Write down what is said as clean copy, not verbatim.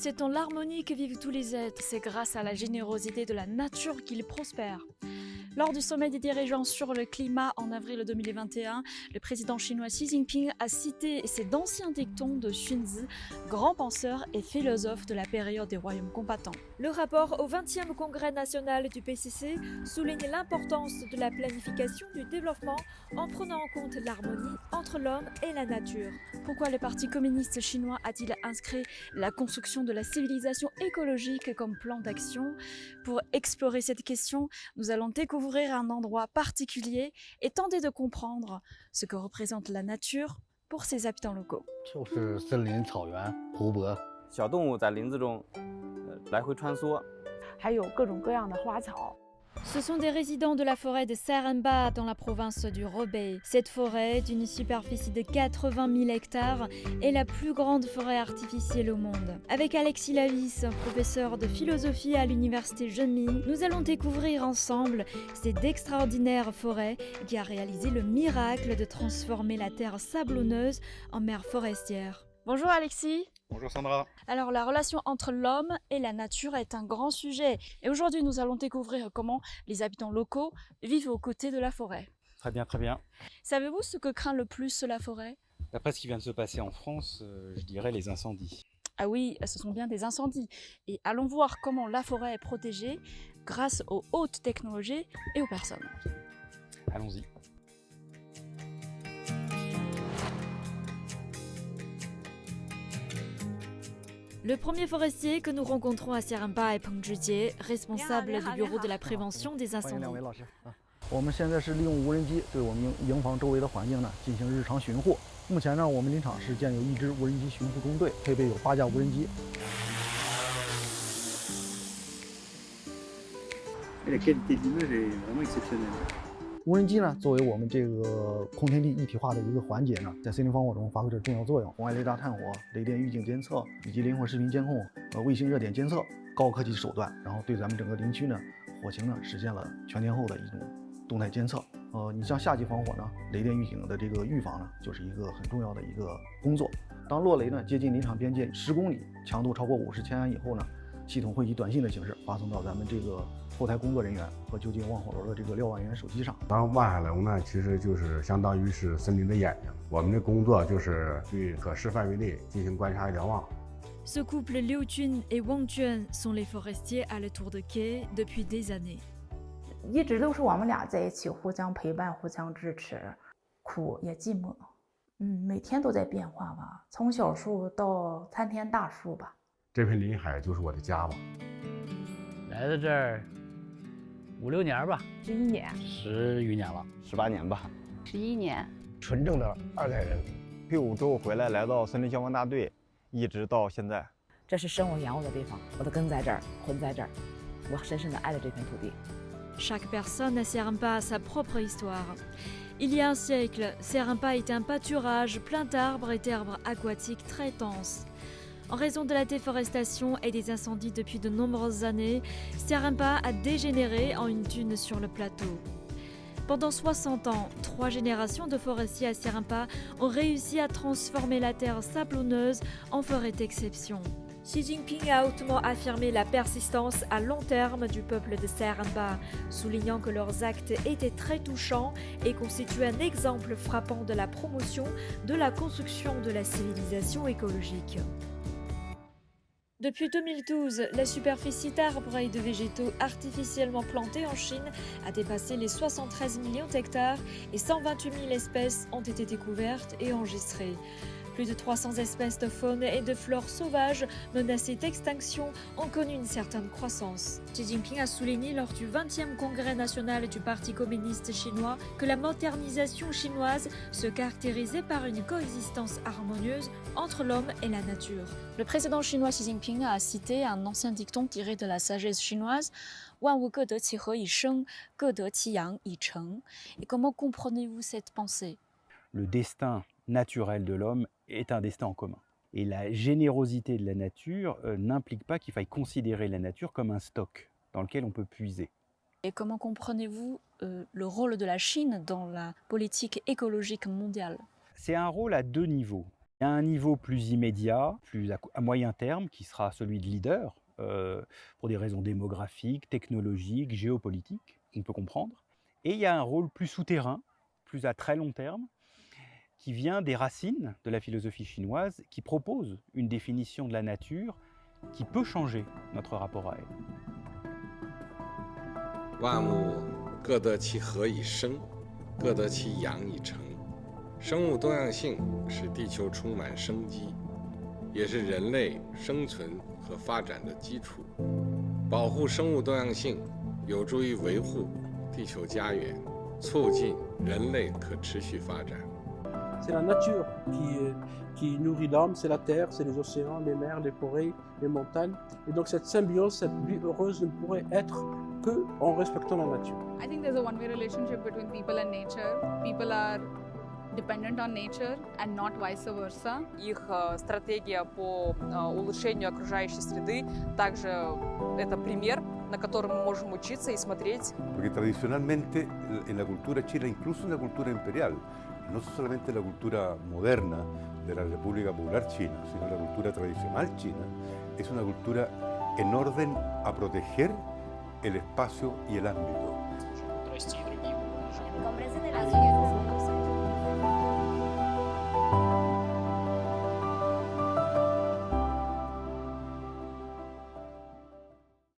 c'est dans l'harmonie que vivent tous les êtres. C'est grâce à la générosité de la nature qu'ils prospèrent. Lors du sommet des dirigeants sur le climat en avril 2021, le président chinois Xi Jinping a cité ces d'anciens dictons de Sun Tzu, grand penseur et philosophe de la période des royaumes combattants. Le rapport au 20e congrès national du PCC souligne l'importance de la planification du développement en prenant en compte l'harmonie entre l'homme et la nature. Pourquoi le Parti communiste chinois a-t-il inscrit la construction de la civilisation écologique comme plan d'action? Pour explorer cette question, nous allons découvrir un endroit particulier et tenter de comprendre ce que représente la nature pour ses habitants locaux. 就是森林、草原、湖泊。小动物在林子中来回穿梭，还有各种各样的花草。 Ce sont des résidents de la forêt de Seremba dans la province du Hebei. Cette forêt, d'une superficie de 80 000 hectares, est la plus grande forêt artificielle au monde. Avec Alexis Lavis, professeur de philosophie à l'université Zhenming, nous allons découvrir ensemble cette extraordinaire forêt qui a réalisé le miracle de transformer la terre sablonneuse en mer forestière. Bonjour Alexis. Bonjour Sandra. Alors la relation entre l'homme et la nature est un grand sujet et aujourd'hui nous allons découvrir comment les habitants locaux vivent aux côtés de la forêt. Très bien, très bien. Savez-vous ce que craint le plus la forêt? D'après ce qui vient de se passer en France, je dirais les incendies. Ah oui, ce sont bien des incendies. Et allons voir comment la forêt est protégée grâce aux hautes technologies et aux personnes. Allons-y. Le premier forestier que nous rencontrons à Seremba est Peng Zhijie, responsable du bureau de la prévention des 欢迎两位 incendies. 老师啊！我们现在是利用无人机对我们营房周围的环境呢进行日常巡护。目前呢，我们林场是建有1支无人机巡护中队，配备有8架无人机。La qualité d'image est vraiment exceptionnelle. 无人机呢，作为我们这个空天地一体化的一个环节呢，在森林防火中发挥着重要作用。红外雷达探火、雷电预警监测以及灵活视频监控、卫星热点监测高科技手段，然后对咱们整个林区呢火情呢实现了全天候的一种动态监测。你像夏季防火呢，雷电预警的这个预防呢，就是一个很重要的一个工作。当落雷呢接近林场边界10公里，强度超过50千安以后呢，系统会以短信的形式发送到咱们这个后台工作人员和就近望火楼的这个瞭望员手机上。当望海楼呢，其实就是相当于是森林的眼睛。我们的工作就是对可视范围内进行观察瞭望。 Ce couple Liu Jun et Wang Juan sont les forestiers à la tour de quai depuis des années. 一直都是我们俩在一起，互相陪伴，互相支持，苦也寂寞。每天都在变化吧，从小树到参天大树吧。这片林海就是我的家吧。来到这儿5、6年吧11年，10余年了18年吧。 11年，纯正的2代人。退伍之后回来，来到森林消防大队，一直到现在。这是生我养我的地方，我的根在这儿，魂在这儿，我深深地爱着这片土地。 Chaque personne à Seremba a sa propre histoire. Il y a un siècle, Seremba était un pâturage plein d'arbres et d'herbes aquatiques très denses. En raison de la déforestation et des incendies depuis de nombreuses années, Seremba a dégénéré en une dune sur le plateau. Pendant 60 ans, 3 générations de forestiers à Seremba ont réussi à transformer la terre sablonneuse en forêt d'exception. Xi Jinping a hautement affirmé la persistance à long terme du peuple de Seremba, soulignant que leurs actes étaient très touchants et constituaient un exemple frappant de la promotion de la construction de la civilisation écologique. Depuis 2012, la superficie d'arbres et de végétaux artificiellement plantés en Chine a dépassé les 73 millions d'hectares et 128 000 espèces ont été découvertes et enregistrées. Plus de 300 espèces de faune et de flore sauvages menacées d'extinction ont connu une certaine croissance. Xi Jinping a souligné lors du 20e congrès national du Parti communiste chinois que la modernisation chinoise se caractérisait par une coexistence harmonieuse entre l'homme et la nature. Le président chinois Xi Jinping a cité un ancien dicton tiré de la sagesse chinoise « Wan wu ge de qi he yi sheng, ge de qi yang yi cheng ». Et comment comprenez-vous cette pensée? Le destin naturel de l'homme est un destin en commun. Et la générosité de la nature n'implique pas qu'il faille considérer la nature comme un stock dans lequel on peut puiser. Et comment comprenez-vous le rôle de la Chine dans la politique écologique mondiale? C'est un rôle à 2 niveaux. Il y a un niveau plus immédiat, plus à moyen terme, qui sera celui de leader, pour des raisons démographiques, technologiques, géopolitiques, on peut comprendre. Et il y a un rôle plus souterrain, plus à très long terme, qui vient des racines de la philosophie chinoise, qui propose une définition de la nature qui peut changer notre rapport à elle. 万物各得其和以生，各得其养以成。生物多样性使地球充满生机，也是人类生存和发展的基础。保护生物多样性，有助于维护地球家园，促进人类可持续发展。 C'est la nature qui nourrit l'homme, c'est la terre, c'est les océans, les mers, les forêts, les montagnes. Et donc cette symbiose, cette vie heureuse ne pourrait être que en respectant la nature. I think there's a one-way relationship between people and nature. People are dependent on nature and not vice versa. Их стратегия по улучшению окружающей среды также это пример, на котором мы можем учиться y смотреть. Porque tradicionalmente en la cultura china, incluso en la cultura imperial, no solamente la cultura moderna de la República Popular China, sino la cultura tradicional china, es una cultura en orden a proteger el espacio y el ámbito. Comprende